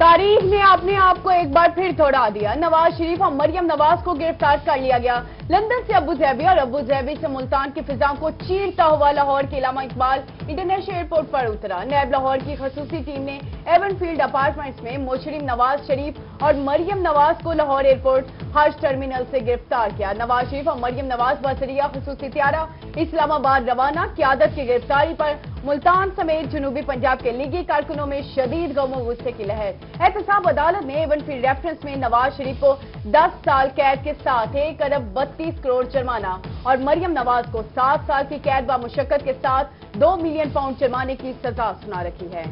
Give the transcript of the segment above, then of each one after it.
तारीख ने अपने आप को एक बार फिर दोहरा दिया। नवाज शरीफ और मरियम नवाज को गिरफ्तार कर लिया गया। लंदन से अबू धाबी और अबू धाबी से मुल्तान की फिजाओं को चीरता हुआ लाहौर के इलामा इकबाल इंटरनेशनल एयरपोर्ट पर उतरा। नैब लाहौर की खसूसी टीम ने एवनफील्ड अपार्टमेंट्स में मुशर्रफ नवाज शरीफ और मरियम नवाज को लाहौर एयरपोर्ट हज टर्मिनल से गिरफ्तार किया। नवाज शरीफ और मरियम नवाज बसरिया खसूसी त्यारा इस्लामाबाद रवाना। क़यादत की गिरफ्तारी पर मुल्तान समेत जनूबी पंजाब के लीगी कारकुनों में शदीद गम और गुस्से की लहर। एहतसाब अदालत ने एवनफील्ड रेफरेंस में नवाज शरीफ को 10 साल कैद के साथ 1 अरब 32 करोड़ जुर्माना और मरियम नवाज को 7 साल की कैद व मुशक्कत के साथ 2 मिलियन पाउंड जुर्माने की सजा सुना रखी है।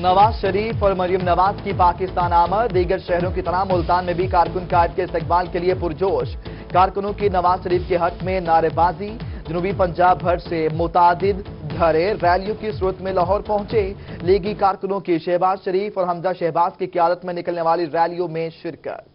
नवाज शरीफ और मरियम नवाज की पाकिस्तान आमद। दीगर शहरों की तरह मुल्तान में भी कारकुन कायद के इस्तकबाल के लिए पुरजोश। कारकुनों की नवाज शरीफ के हक में नारेबाजी। जनूबी पंजाब भर से मुतादिद धड़े रैलियों की सूरत में लाहौर पहुंचे। लीगी कारकुनों की शहबाज शरीफ और हमजा शहबाज की क़यादत में निकलने वाली रैलियों में शिरकत।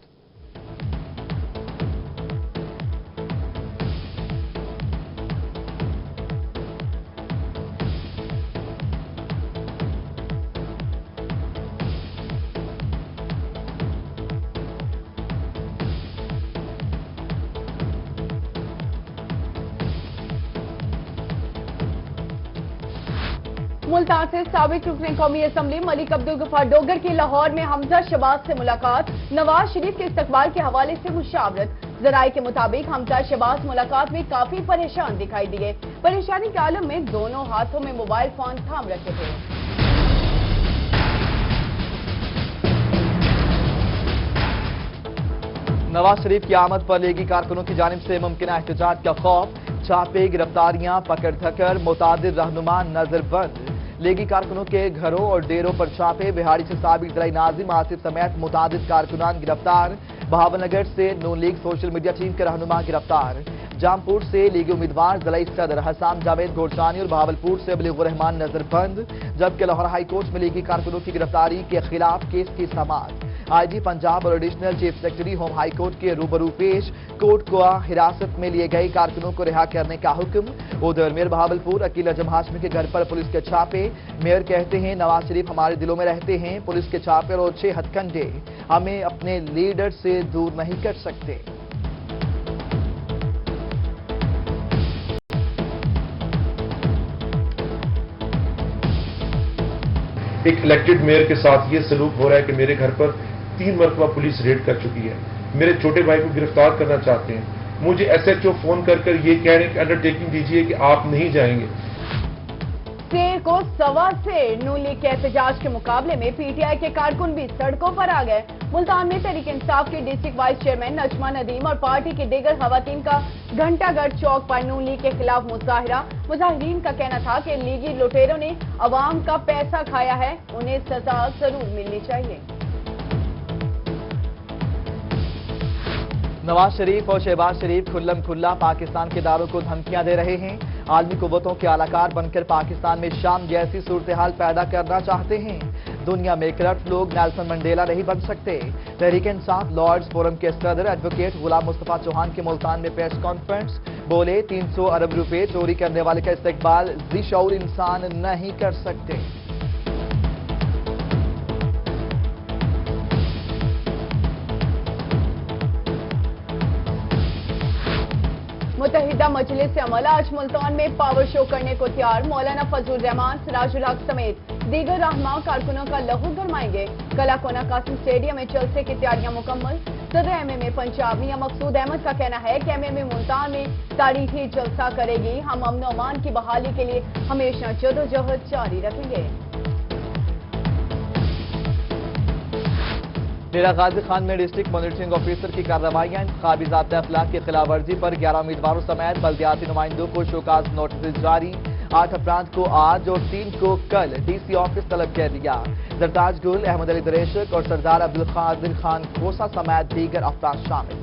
मुल्तान से साबिक रुकन कौमी असम्बली मलिक अब्दुल गफ्फार डोगर की लाहौर में हमजा शहबाज से मुलाकात। नवाज शरीफ के इस्तकबाल के हवाले से मुशावरत। जराये के मुताबिक हमजा शहबाज मुलाकात में काफी परेशान दिखाई दिए। परेशानी के आलम में दोनों हाथों में मोबाइल फोन थाम रखे थे। नवाज शरीफ की आमद पर लीगी कारकुनों की जानिब से मुमकिन एहतजाज का खौफ। छापे, गिरफ्तारियां, पकड़ धकड़, मुतादिद रहनुमा नजरबंद। लीगी कारकुनों के घरों और डेरों पर छापे। बिहाड़ी से साबिक ज़राई नाज़िम आसिफ समेत मुतादिद कारकुनान गिरफ्तार। बहावलनगर से नून लीग सोशल मीडिया टीम के रहनुमा गिरफ्तार। जामपुर से लीगी उम्मीदवार ज़राई सदर हसाम जावेद गोरशानी और बहावलपुर से अबलीगुर रहमान नजरबंद। जबकि लाहौर हाई कोर्ट में लीगी कारकुनों की गिरफ्तारी के खिलाफ केस की समाअत। आईजी पंजाब और additional chief secretary home high court के रूबरू पेश। कोर्ट को हिरासत में लिए गए कारकुनों को रिहा करने का हुक्म। उधर मेयर बहावलपुर अकील अजम हाशमी के घर पर पुलिस के छापे। मेयर कहते हैं नवाज शरीफ हमारे दिलों में रहते हैं। पुलिस के छापे और 6 हथकंडे हमें अपने लीडर से दूर नहीं कर सकते। एक इलेक्टेड मेयर के साथ ये सलूक हो रहा है कि मेरे घर पर 3 मरतबा पुलिस रेड कर चुकी है। मेरे छोटे भाई को गिरफ्तार करना चाहते हैं। मुझे एसएचओ फोन कर ये कह रहे हैं कि अंडरटेकिंग दीजिए कि आप नहीं जाएंगे। शेर को सवा शेर। नून लीग के एहतजाज के मुकाबले में पीटीआई के कारकुन भी सड़कों पर आ गए। मुल्तान में तहरीक इंसाफ के district vice chairman Najma Nadeem और पार्टी के दीगर खवातीन का घंटागढ़ चौक पर नून लीग के खिलाफ मुजाहिरा। मुजाहिरीन का कहना था कि लीगी लुटेरों ने अवाम का पैसा खाया है, उन्हें सजा जरूर मिलनी चाहिए। नवाज शरीफ और शहबाज शरीफ खुल्लम खुल्ला पाकिस्तान के दारों को धमकियां दे रहे हैं। आलमी कुव्वतों के आलाकार बनकर पाकिस्तान में शाम जैसी सूरत हाल पैदा करना चाहते हैं। दुनिया में करप्ट लोग नेल्सन मंडेला नहीं बन सकते। तहरीक इंसाफ लॉर्ड्स फोरम के सदर एडवोकेट गुलाम मुस्तफा चौहान के मुल्तान में प्रेस कॉन्फ्रेंस। बोले 300 अरब रुपए चोरी करने वाले का इस्तकबाल ज़ी-शऊर इंसान नहीं कर सकते। मुत्तहिदा मजलिस अमल आज मुल्तान में पावर शो करने को तैयार। मौलाना फजलुर रहमान, सिराजुल हक समेत दीगर रहनुमा कारकुनों का लहू गरमाएंगे। कला कोना कासिम स्टेडियम में जलसे की तैयारियां मुकम्मल। सदर एमएमए पंजाब मियां मकसूद अहमद का कहना है कि एमएमए मुल्तान में तारीखी जलसा करेगी। हम अमन और अमान की बहाली के लिए हमेशा जदोजहद जारी रखेंगे। डेरा गाजी खान में डिस्ट्रिक्ट मॉनिटरिंग ऑफिसर की कार्रवाइयां। इंतखाबी ज़ाब्ता अखलाक की खिलाफ वर्जी पर 11 उम्मीदवारों समेत बल्दियाती नुमाइंदों को शोकाज नोटिस जारी। 8 अप्रैल को आज और 3 को कल डीसी ऑफिस तलब कर दिया। जरताज गुल, अहमद अली दरेशक और सरदार अब्दुल कादिर खान खोसा समेत दीगर अफराद शामिल।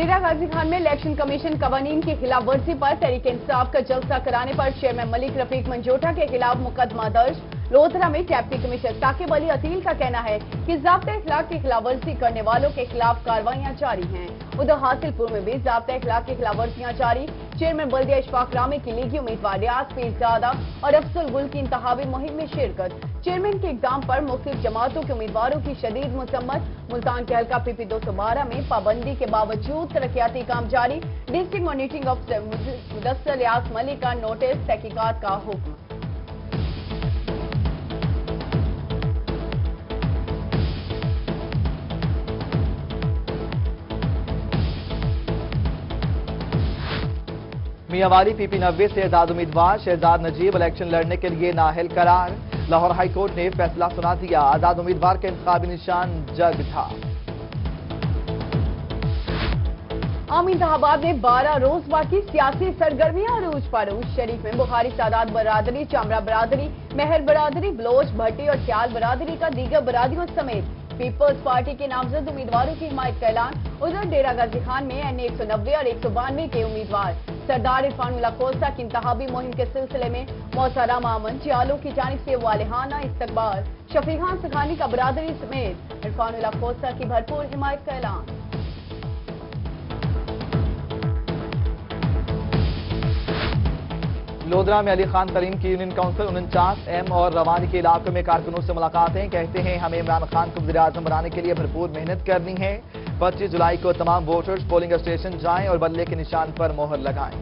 डेरा गाजी खान में इलेक्शन कमीशन कवानीन की खिलाफ वर्जी पर तहरीक इंसाफ का जलसा कराने पर चेयरमैन मलिक रफीक मंजोटा के खिलाफ मुकदमा दर्ज। लोधरा में डिप्टी कमिश्नर साकिब अली अतील का कहना है कि ज़ाब्ता इखलाक की खिलाफ वर्जी करने वालों के खिलाफ कार्रवाइयां जारी हैं। उधर हासिलपुर में भी ज़ाब्ता इखलाक की खिलाफ वर्जियां जारी। चेयरमैन बल्दिया इशफाक रामी की लीगी उम्मीदवार रियाज पीरजादा और अफजल गुल की इंतखाबी मुहिम में शिरकत। चेयरमैन के इक़दाम पर मुख्तलिफ जमातों के उम्मीदवारों की शदीद मजम्मत। मुल्तान के हल्का PP 212 में पाबंदी के बावजूद तरक्याती काम जारी। डिस्ट्रिक्ट मॉनिटरिंग अफसर मुदस्सर रियाज मलिक का नोटिस तहकीकात का हुक्म। मियांवाली PP 90 से आजाद उम्मीदवार शहजाद नजीब इलेक्शन लड़ने के लिए नाअहल करार। लाहौर हाई कोर्ट ने फैसला सुना दिया। आजाद उम्मीदवार का इंतखाबी निशान जग था। आम इंतखाबात में 12 रोज बाकी सियासी सरगर्मियां अरूज पर। शरीफ में बुखारी सादात बरादरी, चामरा बरादरी, मेहर बरादरी, बलोच, भट्टी और सियाल बरादरी का दीगर बरादरियों समेत पीपल्स पार्टी के नामजद उम्मीदवारों की हिमायत का ऐलान। उधर डेरा गाजी खान में NA 190 और 192 के उम्मीदवार सरदार इरफानुल्लाह खोसा की इंतखाबी मुहिम के सिलसिले में मौसारा मामन जियालों की जानिब से वालिहाना इस्तकबाल। शफी खान सखानी का बरादरी समेत इरफानुल्लाह खोसा की भरपूर हिमायत का ऐलान। लोधरा में अली खान तरीन की यूनियन काउंसिल 49M और रवानी के इलाकों में कारकुनों से मुलाकातें। कहते हैं हमें इमरान खान को वज़ीर-ए-आज़म बनाने के लिए भरपूर मेहनत करनी है। 25 जुलाई को तमाम वोटर्स पोलिंग स्टेशन जाएं और बल्ले के निशान पर मोहर लगाएं।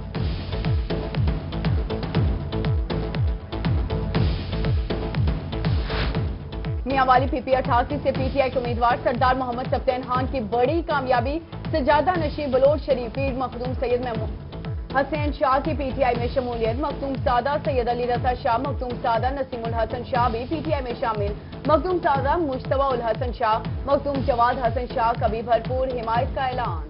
मियांवाली PP 88 से PTI के उम्मीदवार सरदार मोहम्मद सफ्तैन खान की बड़ी कामयाबी। सजादा नशीब, बलोच शरीफ, पीर मखदूम सैयद महमूद हसैन शाह की PTI में शमूलियत। मखदूम सादा सैयद अली रजा शाह, मखदूम सादा नसीमुल हसन शाह भी PTI में शामिल। मखदूम सादा मुश्तबा उल हसन शाह, मखदूम जवाद हसन शाह का भी भरपूर हिमायत का ऐलान।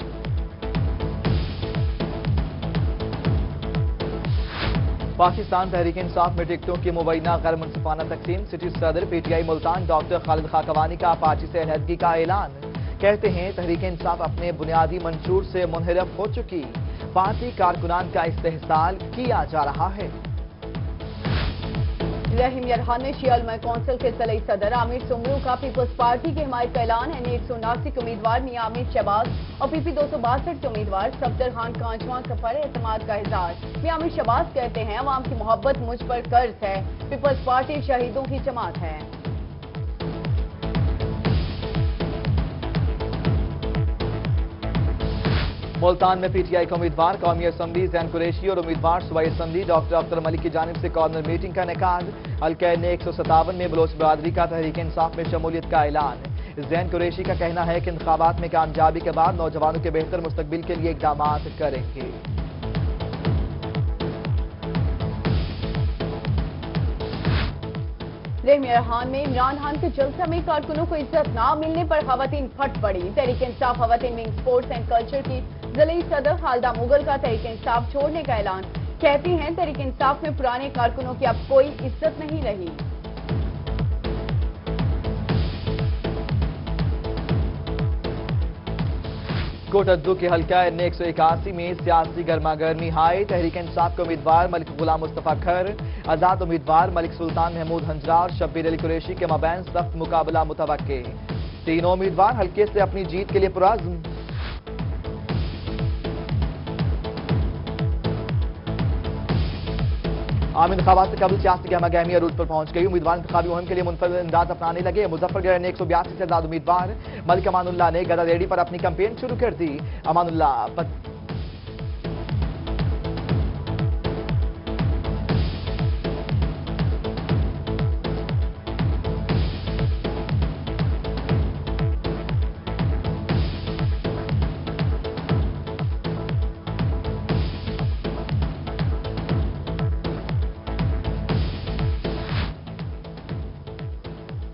पाकिस्तान तहरीक इंसाफ में टिकटों की मुबैना गैर मुनसिफाना तकसीम। सिटी सदर PTI मुल्तान डॉक्टर खालिद खाकवानी का पार्टी से अलहदगी का ऐलान। कहते हैं तहरीक इंसाफ अपने बुनियादी मंशूर से मुनहरफ हो चुकी। पार्टी कारकुनान का इस्तेहसाल किया जा रहा है। रहीम यरहान में शिया कौंसिल के ज़िले सदर आमिर सुमरू का पीपल्स पार्टी की हिमायत का ऐलान। NA 179 के उम्मीदवार मियां आमिर शहबाज और PP 262 के उम्मीदवार सफदर खान कांचवा पर एतमाद का इजहार। मियां आमिर शहबाज कहते हैं अवाम की मोहब्बत मुझ पर कर्ज है। पीपल्स पार्टी शहीदों की जमात है। मुल्तान में PTI का उम्मीदवार कौमी असम्बली जैन कुरैशी और उम्मीदवार सूबाई असम्बली डॉक्टर अख्तर मलिक की जानिब से कॉर्नर मीटिंग का इनेकाद। हल्का NA 157 में बलोच बरादरी का तहरीक इंसाफ में शमूलियत का ऐलान। जैन कुरैशी का कहना है कि इंतखाबात में कामयाबी के बाद नौजवानों के बेहतर मुस्तकबिल के लिए इकदाम करेंगे। रहीम यरहान में इमरान खान के जलसा में कारकुनों को इज्जत ना मिलने पर खवातीन फट पड़ी। तहरीक इंसाफ खवातीन विंग स्पोर्ट्स एंड कल्चर की ज़िले सदर खालदा मुगल का तहरीक इंसाफ छोड़ने का ऐलान। कहती हैं तहरीक इंसाफ में पुराने कारकुनों की अब कोई इज्जत नहीं रही। कोटद्दू के हल्का NA 181 में सियासी गर्मागर्मी हाई। तहरीक इंसाफ के उम्मीदवार मलिक गुलाम मुस्तफा खर, आजाद उम्मीदवार मलिक सुल्तान महमूद हंजरा और शब्बीर अली कुरैशी के मबैन सख्त मुकाबला मुतवक्के। तीनों उम्मीदवार हल्के से अपनी जीत के लिए पुरअज़्म। आम इंतखाबात से कबल सियासी गहमा-गहमी अरूज पर पहुंच गई। उम्मीदवार इंतखाबी मुहिम के लिए मुनफरद अंदाज अपनाने लगे। मुजफ्फरगढ़ NA 182 से आजाद उम्मीदवार मलिक अमानुल्लाह ने गदा रेडी पर अपनी कैंपेन शुरू कर दी। अमानुल्लाह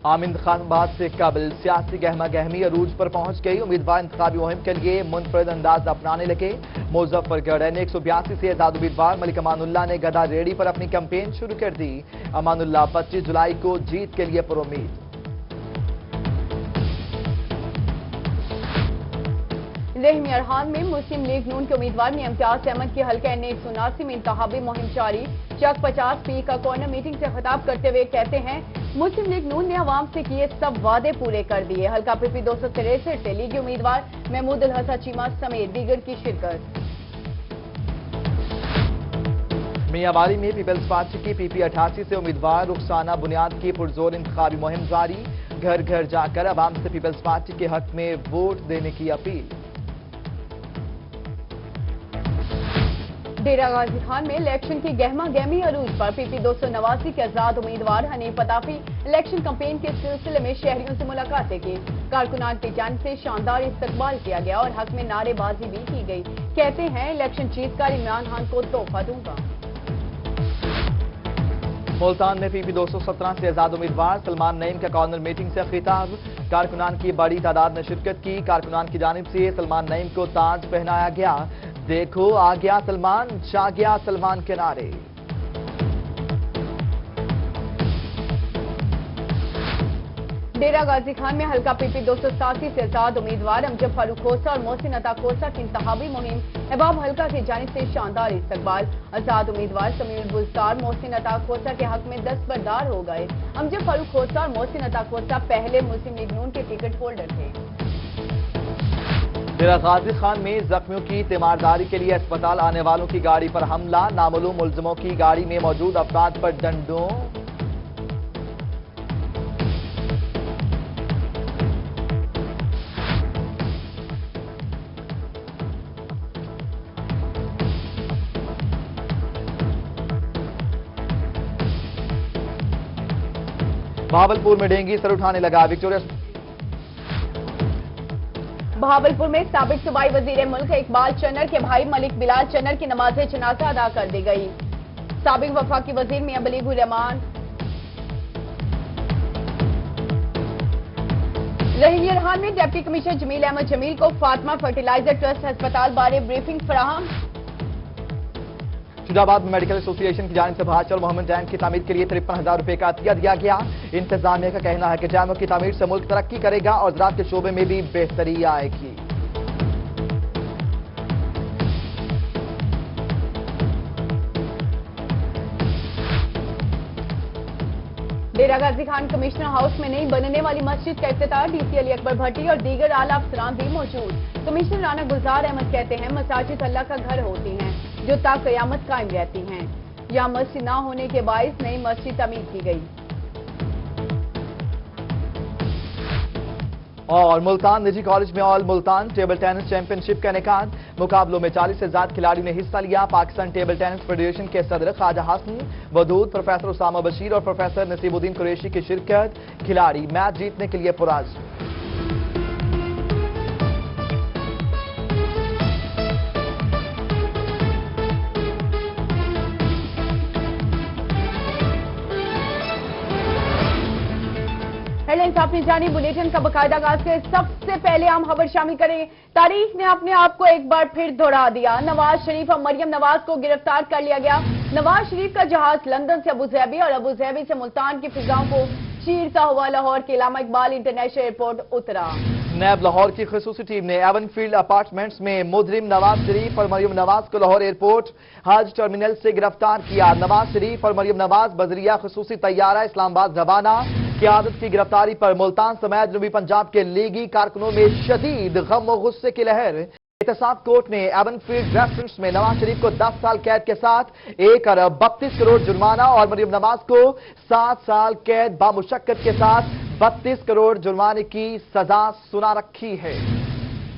आम इंतखाबात से कबल सियासी गहमा गहमी अरूज पर पहुंच गई। उम्मीदवार इंतखाबी मुहिम के लिए मुनफरद अंदाज अपनाने लगे। मुजफ्फरगढ़ NA 182 से आजाद उम्मीदवार मलिक अमानुल्लाह ने गदा रेडी पर अपनी कैंपेन शुरू कर दी। अमानुल्लाह 25 जुलाई को जीत के लिए पुरुम्मीद। रहीम यरहान में मुस्लिम लीग नून के उम्मीदवार में इम्तियाज अहमद की हल्का N179 में इंतखाबी मुहिम जारी। चक 50P का कॉर्नर मीटिंग से खिताब करते हुए कहते हैं मुस्लिम लीग नून ने अवाम से किए सब वादे पूरे कर दिए। हल्का PP 263 से लीगी उम्मीदवार महमूद अल हसन चीमा समेत दीगर की शिरकत। मियांवाली में पीपल्स पार्टी की PP 88 से उम्मीदवार रुखसाना बुनियाद की पुरजोर इंतखाबी मुहिम जारी। घर घर जाकर अवाम से पीपल्स पार्टी के हक में वोट देने की अपील। डेरा गाजी खान में इलेक्शन की गहमा गहमी अरूज पर PP 289 के आजाद उम्मीदवार हनीफ अताफी इलेक्शन कैंपेन के सिलसिले में शहरियों से मुलाकातें की। कारकुनान की जानिब से शानदार इस्तकबाल किया गया और हक में नारेबाजी भी की गई। कहते हैं इलेक्शन जीतकर इमरान खान को तोहफा दूंगा। मुल्तान में PP 217 से आजाद उम्मीदवार सलमान नईम का कॉर्नर मीटिंग से खिताब। कारकुनान की बड़ी तादाद ने शिरकत की। कारकुनान की जानिब से सलमान नईम को ताज पहनाया गया। देखो आ गया सलमान, छा गया सलमान के नारे। डेरा गाजी खान में हल्का PP 287 से आजाद उम्मीदवार अमजद फारूक खोसा और मोहसिन अता खोसा की इंतखाबी मुहिम। अहबाब हल्का की जानिब से शानदार इस्तकबाल। आजाद उम्मीदवार समीउल बुज़दार मोहसिन अता खोसा के हक में दस्तबरदार हो गए। अमजद फारूक खोसा और मोहसिन अता खोसा पहले मुस्लिम लीग नून के टिकट होल्डर थे। डेरा गाजी खान में जख्मियों की तीमारदारी के लिए अस्पताल आने वालों की गाड़ी पर हमला। नामालूम मुलजिमों की गाड़ी में मौजूद अफराद पर डंडों। बहावलपुर में डेंगू सर उठाने लगा। विक्टोरिया बहावलपुर में साबिक सूबाई वजीर मुल्क इकबाल चन्नर के भाई मलिक बिलाल चन्नर की नमाज जनाजा अदा कर दी गई। साबिक वफाकी वजीर मियां बलीगुर रहमान, रहीम यरहान में डिप्टी कमिश्नर जमील अहमद जमील को फातिमा फर्टिलाइजर ट्रस्ट अस्पताल बारे ब्रीफिंग फराहम। शुजाबाद में मेडिकल एसोसिएशन की जानिब से भाचल मोहम्मद डैम की तामीर के लिए 53,000 रुपए का अतिया दिया गया। इंतजामिया का कहना है कि डैमों की तामीर से मुल्क तरक्की करेगा और ज़राअत के शोबे में भी बेहतरी आएगी। डेरा गाजी खान कमिश्नर हाउस में नई बनने वाली मस्जिद का इफ्तिताह। DC अली अकबर भट्टी और दीगर आला अफसरान भी मौजूद। कमिश्नर राना गुलजार अहमद कहते हैं मसाजिद अल्लाह का घर होती हैं जो ता कयामत कायम रहती हैं। यहाँ मस्जिद ना होने के बाइस नई मस्जिद तमीर की गई। और मुल्तान निजी कॉलेज में all Multan table tennis championship का इनेकाद। मुकाबलों में 40 से ज्यादा खिलाड़ियों ने हिस्सा लिया। पाकिस्तान टेबल टेनिस फेडरेशन के सदर ख्वाजा हसन वदूद, प्रोफेसर उसामा बशीर और प्रोफेसर नसीबुद्दीन कुरैशी की शिरकत। खिलाड़ी मैच जीतने के लिए पुराज। हेडलाइंस आपने जानी। बुलेटिन का बाकायदा आगाज के सबसे पहले हम खबर शामिल करें। तारीख ने अपने आप को एक बार फिर दोहरा दिया। नवाज शरीफ और मरियम नवाज को गिरफ्तार कर लिया गया। नवाज शरीफ का जहाज लंदन से अबूजहबी और अबूजहबी से मुल्तान की फिजाओं को चीरता हुआ लाहौर के इलामा इकबाल इंटरनेशनल एयरपोर्ट उतरा। नैब लाहौर की खसूसी टीम ने एवनफील्ड अपार्टमेंट्स में मुजरिम नवाज शरीफ और मरियम नवाज को लाहौर एयरपोर्ट हज टर्मिनल से गिरफ्तार किया। नवाज शरीफ और मरियम नवाज बजरिया खसूसी तैयारा इस्लामाबाद रवाना। क़यादत की गिरफ्तारी पर मुल्तान समेत जनूबी पंजाब के लीगी कारकुनों में शदीद गम और गुस्से की लहर। एहतसाब कोर्ट ने एवनफील्ड रेफरेंस में नवाज शरीफ को 10 साल कैद के साथ 1 अरब 32 करोड़ जुर्माना और मरियम नवाज को 7 साल कैद बामुशक्कत के साथ 32 करोड़ जुर्माने की सजा सुना रखी है।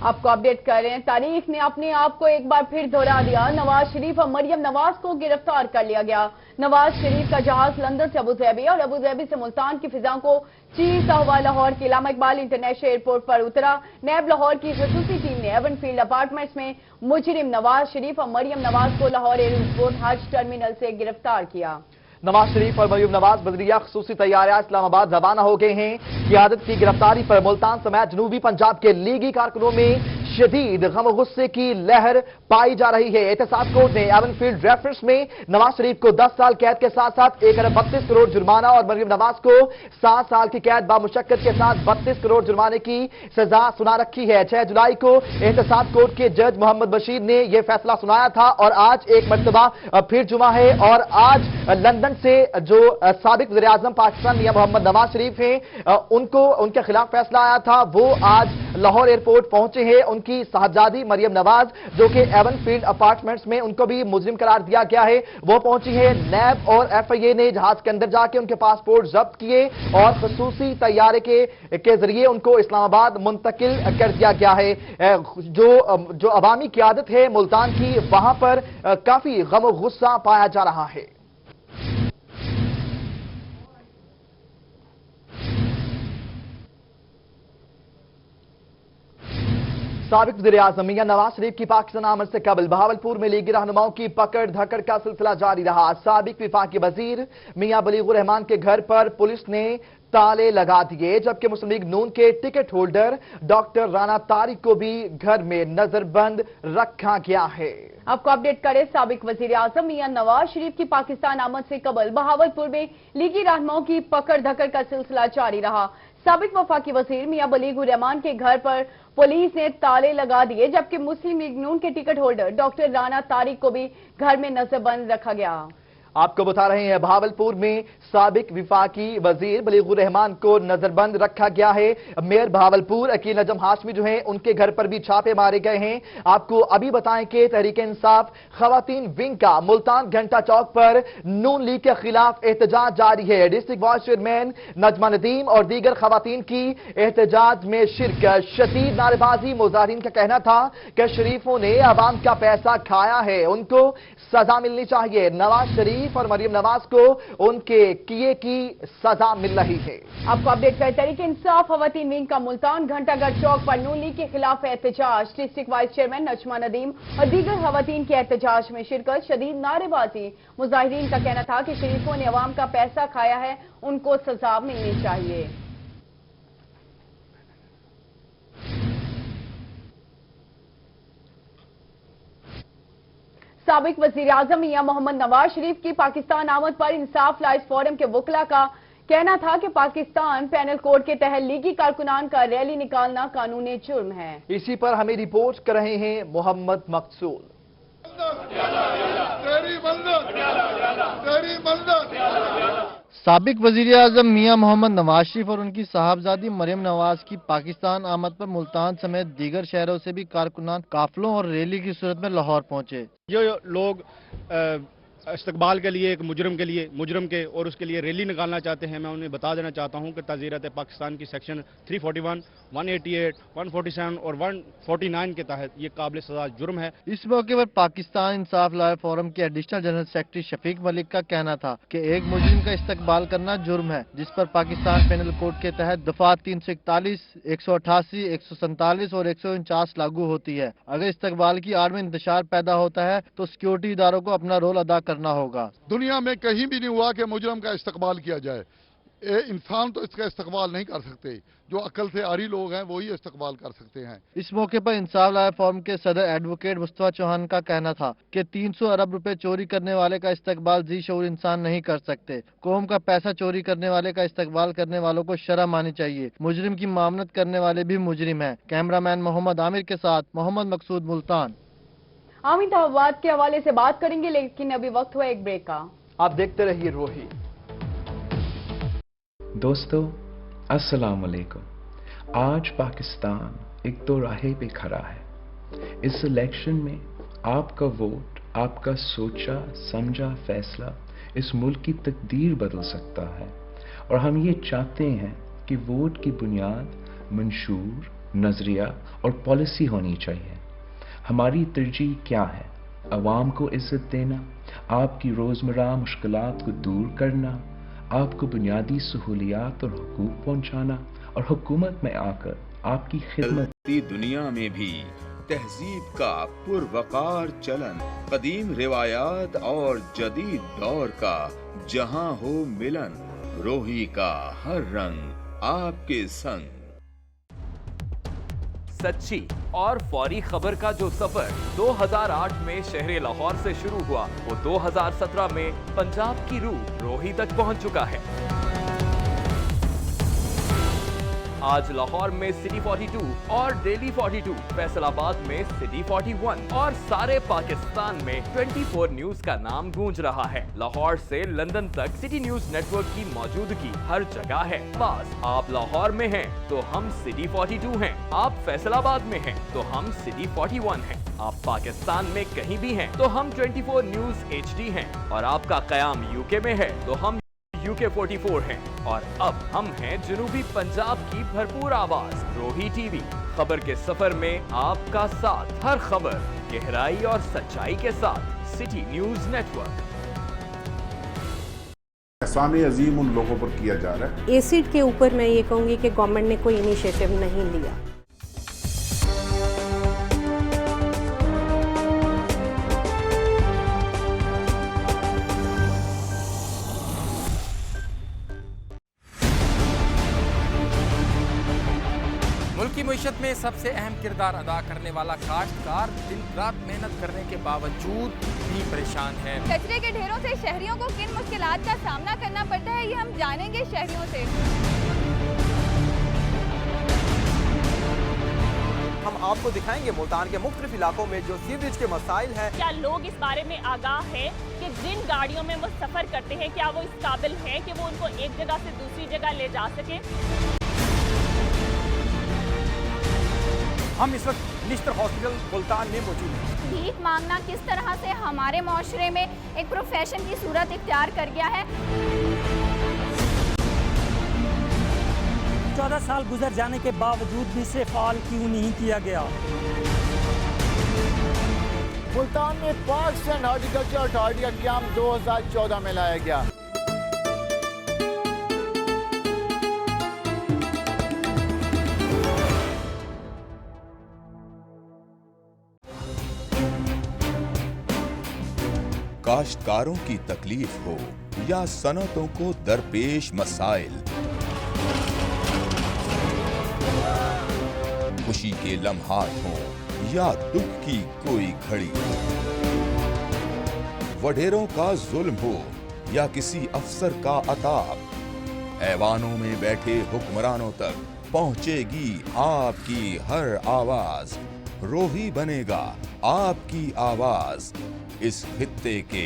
आपको अपडेट कर रहे हैं। तारीख ने अपने आप को एक बार फिर दोहरा दिया। नवाज शरीफ और मरियम नवाज को गिरफ्तार कर लिया गया। नवाज शरीफ का जहाज लंदन से अबूजहबी और अबूजहबी से मुल्तान की फिजाओं को चीरता हुआ लाहौर के इलामा इकबाल इंटरनेशनल एयरपोर्ट पर उतरा। नैब लाहौर की खसूसी टीम ने एवनफील्ड अपार्टमेंट्स में मुजरिम नवाज शरीफ और मरियम नवाज को लाहौर एयरपोर्ट हज टर्मिनल से गिरफ्तार किया। नवाज शरीफ और मरियम नवाज बदरिया खसूसी तैयारा इस्लामाबाद रवाना हो गए हैं। क़यादत की गिरफ्तारी पर मुल्तान समेत जनूबी पंजाब के लीगी कारकुनों में शदीद गम गुस्से की लहर पाई जा रही है। एहतसाब कोर्ट ने एवनफील्ड रेफरेंस में नवाज शरीफ को 10 साल कैद के साथ साथ 1 अरब 32 करोड़ जुर्माना और मरियम नवाज को 7 साल की कैद बामुशक्कत के साथ 32 करोड़ जुर्माने की सजा सुना रखी है। 6 जुलाई को एहतसाब कोर्ट के जज मोहम्मद बशीर ने यह फैसला सुनाया था और आज एक मर्तबा फिर जुमा है और आज लंदन से जो साबिक वज़ीर आज़म पाकिस्तान मियां मोहम्मद नवाज शरीफ हैं उनके खिलाफ फैसला आया था, वो आज लाहौर एयरपोर्ट पहुंचे हैं। उनकी साहबजादी मरियम नवाज जो कि एवनफील्ड अपार्टमेंट्स में उनको भी मुजरिम करार दिया गया है, वो पहुंची है। नैब और एफआईए ने जहाज के अंदर जाके उनके पासपोर्ट जब्त किए और खसूसी तैयारे के जरिए उनको इस्लामाबाद मुंतकिल कर दिया गया है। जो अवामी क़यादत है मुल्तान की, वहां पर काफी गम गुस्सा पाया जा रहा है। साबिक वज़ीर-ए-आज़म मियां नवाज शरीफ की पाकिस्तान आमद से कबल बहावलपुर में लीगी रहनुमाओं की पकड़ धकड़ का सिलसिला जारी रहा। साबिक विफाकी वजीर मियां बलीगुर रहमान के घर पर पुलिस ने ताले लगा दिए, जबकि मुस्लिम लीग नून के ticket holder doctor Rana Tariq को भी घर में नजरबंद रखा गया है। आपको अपडेट करें, साबिक वजीर आजम मियां नवाज शरीफ की पाकिस्तान आमद से कबल बहावलपुर में लीगी रहनुमाओं की पकड़ धकड़ का सिलसिला जारी रहा। साबिक वफाकी वजीर मियां बलीगुर रहमान के घर पर पुलिस ने ताले लगा दिए, जबकि मुस्लिम लीग नून के ticket holder doctor Rana Tariq को भी घर में नजरबंद रखा गया। आपको बता रहे हैं बहावलपुर में साबिक विफाकी वजीर बलीगुर रहमान को नजरबंद रखा गया है। मेयर बहावलपुर अकील नजम हाशमी जो हैं उनके घर पर भी छापे मारे गए हैं। आपको अभी बताएं कि तहरीक इंसाफ खवातीन विंग का मुल्तान घंटा चौक पर नून लीग के खिलाफ एहतजाज जारी है। District vice chairman Najma Nadeem और दीगर खवातीन की एहतजाज में शिरकत, शदीद नारेबाजी। मुजाहिरीन का कहना था कि शरीफों ने अवाम का पैसा खाया है, उनको सजा मिलनी चाहिए। नवाज शरीफ और मरियम नवाज को उनके किए की सजा मिल रही है। आपको अपडेट करें, तहरीक इंसाफ खवातीन विंग का मुल्तान घंटाघर चौक पर नून लीग के खिलाफ एहतजाज। District vice chairman Najma Nadeem और दीगर खवातीन के एहतजाज में शिरकत, शदीद नारेबाजी। मुजाहिरीन का कहना था कि शरीफों ने अवाम का पैसा खाया है, उनको सजा मिलनी चाहिए। साबिक वजीर आजम मियां मोहम्मद नवाज शरीफ की पाकिस्तान आमद पर इंसाफ लाइज फोरम के वकला का कहना था कि पाकिस्तान पैनल कोड के तहत लीगी कारकुनान का रैली निकालना कानूनी जुर्म है। इसी पर हमें रिपोर्ट कर रहे हैं मोहम्मद मकसूद। साबिक वजीर आजम मियां मोहम्मद नवाज शरीफ और उनकी साहबजादी मरियम नवाज की पाकिस्तान आमद पर मुल्तान समेत दीगर शहरों से भी कारकुनान काफलों और रैली की सूरत में लाहौर पहुंचे। जो लोग इस्तकबाल के लिए एक मुजरम के और उसके लिए रैली निकालना चाहते हैं, मैं उन्हें बता देना चाहता हूं कि ताज़ीरत पाकिस्तान की सेक्शन 341, 188, 147 और 149 के तहत ये काबिल सजा जुर्म है। इस मौके पर पाकिस्तान इंसाफ लाइव फोरम के additional general secretary Shafiq Malik का कहना था कि एक मुजरिम का इस्तकबाल करना जुर्म है, जिस पर पाकिस्तान पेनल कोड के तहत दफात 341, 188, 147 और 149 लागू होती है। अगर इस्तकबाल की आड़ में इंतशार पैदा होता है तो सिक्योरिटी इदारों को अपना रोल अदा करना होगा। दुनिया में कहीं भी नहीं हुआ कि मुजरम का इस्तकबाल किया जाए। इंसान तो इसका इस्तकबाल नहीं कर सकते, जो अकल से आरी लोग हैं वही इस्तकबाल कर सकते हैं। इस मौके पर इंसाफ लाइव फोरम के सदर एडवोकेट मुस्तफा चौहान का कहना था कि 300 अरब रुपए चोरी करने वाले का इस्तकबाल जी शऊर इंसान नहीं कर सकते। कौम का पैसा चोरी करने वाले का इस्तकबाल करने वालों को शर्म आनी चाहिए। मुजरिम की मामनत करने वाले भी मुजरिम है। कैमरामैन मोहम्मद आमिर के साथ मोहम्मद मकसूद, मुल्तान। आमी तहवात के हवाले से बात करेंगे, लेकिन अभी वक्त हुआ एक ब्रेक का। आप देखते रहिए रोही। दोस्तों अस्सलाम वालेकुम। आज पाकिस्तान एक दो राहे पे खड़ा है। इस इलेक्शन में आपका वोट, आपका सोचा समझा फैसला इस मुल्क की तकदीर बदल सकता है, और हम ये चाहते हैं कि वोट की बुनियाद मंशूर, नजरिया और पॉलिसी होनी चाहिए। हमारी तरजीह क्या है? अवाम को इज्जत देना, आपकी रोजमर्रा मुश्किलात को दूर करना, आपको बुनियादी सहूलियात और हुकूक पहुंचाना, और हुकूमत में आकर आपकी खिदमत। दुनिया में भी तहजीब का पुरवकार चलन, कदीम रिवायात और जदीद दौर का जहां हो मिलन, रोही का हर रंग आपके संग। सच्ची और फौरी खबर का जो सफर 2008 में शहर लाहौर से शुरू हुआ, वो 2017 में पंजाब की रूह रोही तक पहुंच चुका है। आज लाहौर में सिटी 42 और डेली 42, फैसलाबाद में सिटी 41 और सारे पाकिस्तान में 24 न्यूज का नाम गूंज रहा है। लाहौर से लंदन तक सिटी न्यूज नेटवर्क की मौजूदगी हर जगह है। बस आप लाहौर में हैं तो हम सिटी 42 हैं, आप फैसलाबाद में हैं तो हम सिटी 41 हैं, आप पाकिस्तान में कहीं भी हैं तो हम 24 न्यूज HD हैं, और आपका कयाम यूके में है तो हम UK 44 हैं, और अब हम हैं जनूबी पंजाब की भरपूर आवाज रोही टीवी। खबर के सफर में आपका साथ, हर खबर गहराई और सच्चाई के साथ। City news network. एहसान अजीम उन लोगों पर किया जा रहा है। एसिड के ऊपर मैं ये कहूँगी कि गवर्नमेंट ने कोई इनिशिएटिव नहीं लिया। मुल्क की मईशत में सबसे अहम किरदार अदा करने वाला काश्तकार दिन रात मेहनत करने के बावजूद भी परेशान है। कचरे के ढेरों से शहरियों को किन मुश्किलात का सामना करना पड़ता है, ये हम जानेंगे शहरियों से। हम आपको दिखाएंगे मुल्तान के मुख्तलिफ इलाकों में जो सीवरेज के मसाइल हैं। क्या लोग इस बारे में आगाह हैं कि जिन गाड़ियों में वो सफर करते हैं, क्या वो इस काबिल हैं कि वो उनको एक जगह से दूसरी जगह ले जा सके। हम इस वक्त निश्तर हॉस्पिटल मुल्तान में मौजूद हैं। भीख मांगना किस तरह से हमारे माशरे में एक प्रोफेशन की सूरत इख्तियार कर गया है। 14 साल गुजर जाने के बावजूद भी इसे फाल क्यों नहीं किया गया। मुल्तान में पाकिस्तान हॉर्टिकल्चर अथॉरिटी का क़याम 2014 में लाया गया। काश्तकारों की तकलीफ हो या सनतों को दरपेश मसाइल, खुशी के लम्हात हों या दुख की कोई घड़ी, वडेरों का जुल्म हो या किसी अफसर का अताब, ऐवानों में बैठे हुक्मरानों तक पहुंचेगी आपकी हर आवाज। रोही बनेगा आपकी आवाज, इस खित्ते के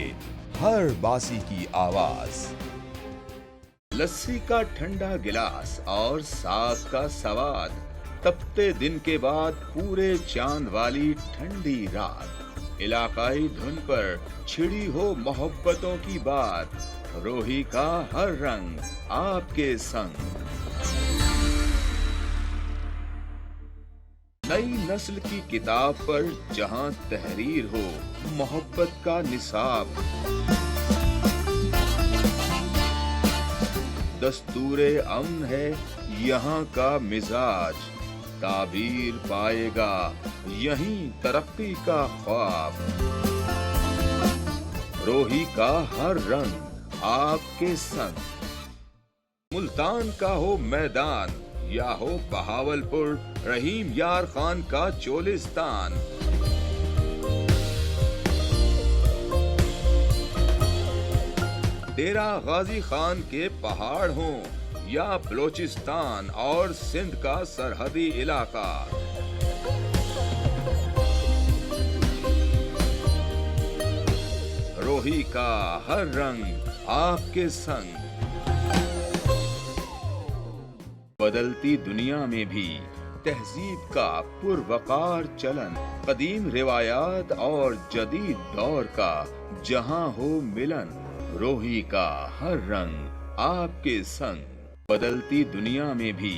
हर बासी की आवाज। लस्सी का ठंडा गिलास और साग का सवाद, तपते दिन के बाद पूरे चांद वाली ठंडी रात, इलाकाई धुन पर छिड़ी हो मोहब्बतों की बात। रोही का हर रंग आपके संग। नई नस्ल की किताब पर जहां तहरीर हो मोहब्बत का निसाब, दस्तूरे अमन है यहाँ का मिजाज, ताबीर पाएगा यहीं तरक्की का ख्वाब। रोही का हर रंग आपके संग। मुल्तान का हो मैदान या हो बहावलपुर, रहीम यार खान का चोलिस्तान, डेरा गाजी खान के पहाड़ हों या बलोचिस्तान और सिंध का सरहदी इलाका, रोही का हर रंग आपके संग। बदलती दुनिया में भी तहजीब का पुरवकार चलन, कदीम रिवायात और जदीद दौर का जहां हो मिलन, रोही का हर रंग आपके संग। बदलती दुनिया में भी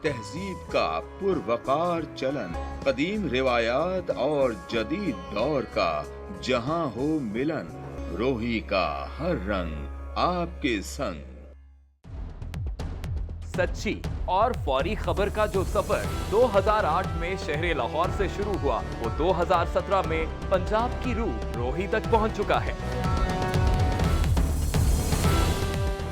तहजीब का पुरवकार चलन, कदीम रिवायात और जदीद दौर का जहां हो मिलन, रोही का हर रंग आपके संग। सच्ची और फौरी खबर का जो सफर 2008 में शहर लाहौर से शुरू हुआ, वो 2017 में पंजाब की रूह रोही तक पहुंच चुका है।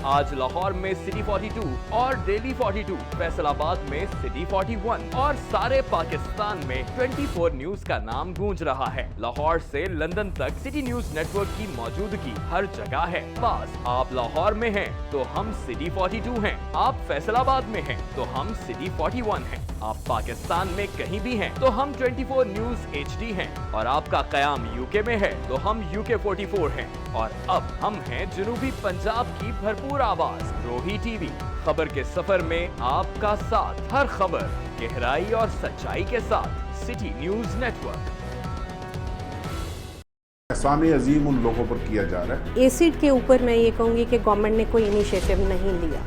आज लाहौर में सिटी 42 और डेली 42, फैसलाबाद में सिटी 41 और सारे पाकिस्तान में 24 न्यूज का नाम गूंज रहा है। लाहौर से लंदन तक सिटी न्यूज नेटवर्क की मौजूदगी हर जगह है। पास आप लाहौर में हैं तो हम सिटी 42 हैं, आप फैसलाबाद में हैं तो हम सिटी 41 हैं, आप पाकिस्तान में कहीं भी हैं तो हम 24 न्यूज HD हैं, और आपका कयाम यूके में है तो हम UK 44 हैं, और अब हम हैं जनूबी पंजाब की भरपूर आवाज रोही टीवी। खबर के सफर में आपका साथ, हर खबर गहराई और सच्चाई के साथ सिटी न्यूज नेटवर्क। एहसान अजीम उन लोगों पर किया जा रहा है। एसिड के ऊपर मैं ये कहूँगी कि गवर्नमेंट ने कोई इनिशिएटिव नहीं लिया।